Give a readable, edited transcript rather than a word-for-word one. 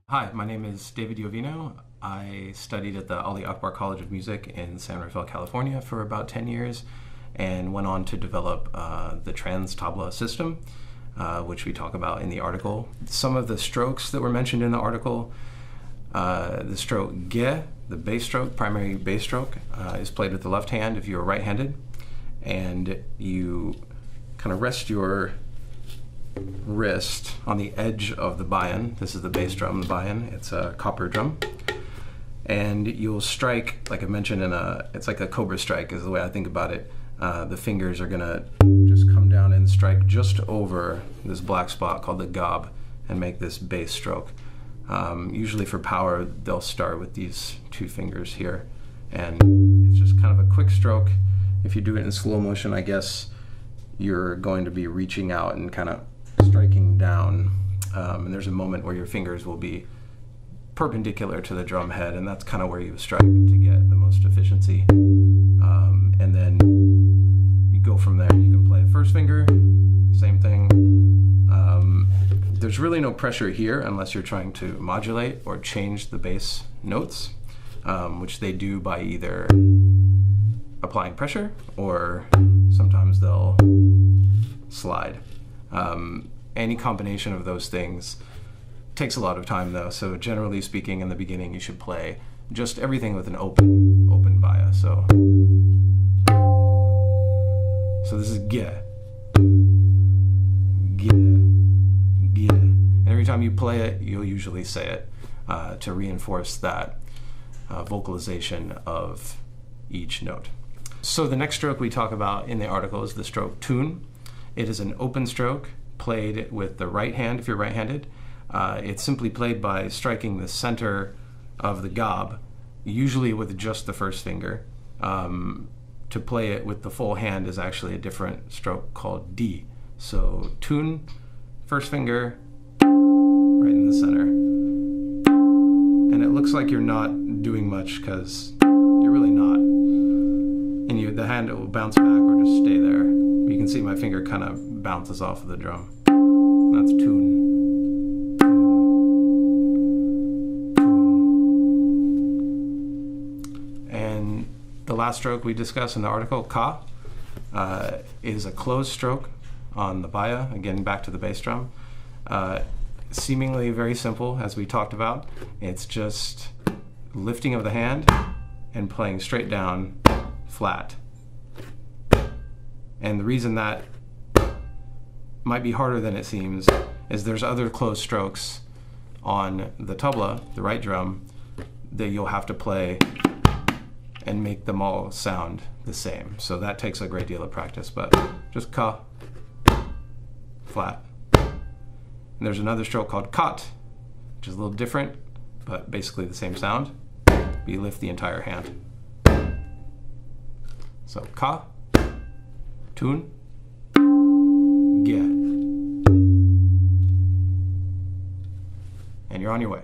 Hi, my name is David Iovino. I studied at the Ali Akbar College of Music in San Rafael, California for about 10 years and went on to develop the Transtabla system, which we talk about in the article. Some of the strokes that were mentioned in the article, the stroke ge, the bass stroke, primary bass stroke, is played with the left hand if you're right-handed, and you kind of rest your wrist on the edge of the bayan. This is the bass drum, the bayan. It's a copper drum. And you'll strike, like I mentioned, it's like a cobra strike is the way I think about it. The fingers are gonna just come down and strike just over this black spot called the gob and make this bass stroke. Usually for power, they'll start with these two fingers here. And it's just kind of a quick stroke. If you do it in slow motion, I guess you're going to be reaching out and kind of striking down, and there's a moment where your fingers will be perpendicular to the drum head, and that's kind of where you strike to get the most efficiency. And then you go from there. You can play first finger, same thing. There's really no pressure here unless you're trying to modulate or change the bass notes, which they do by either applying pressure or sometimes they'll slide. Any combination of those things takes a lot of time though, so generally speaking in the beginning you should play just everything with an open baya. So this is ge, ge, ge. And every time you play it, you'll usually say it to reinforce that vocalization of each note. So the next stroke we talk about in the article is the stroke tune. It is an open stroke played with the right hand if you're right-handed. It's simply played by striking the center of the gob, usually with just the first finger. To play it with the full hand is actually a different stroke called D. So tune, first finger, right in the center. And it looks like you're not doing much because you're really not. And the hand will bounce back or just stay there. You can see my finger kind of bounces off of the drum. That's tune. And the last stroke we discuss in the article, ka, is a closed stroke on the baya, again back to the bass drum. Seemingly very simple, as we talked about. It's just lifting of the hand and playing straight down, flat. And the reason that might be harder than it seems is there's other closed strokes on the tabla, the right drum, that you'll have to play and make them all sound the same. So that takes a great deal of practice, but just ka, flat. And there's another stroke called kat, which is a little different, but basically the same sound. You lift the entire hand. So ka, tune, ge. And you're on your way.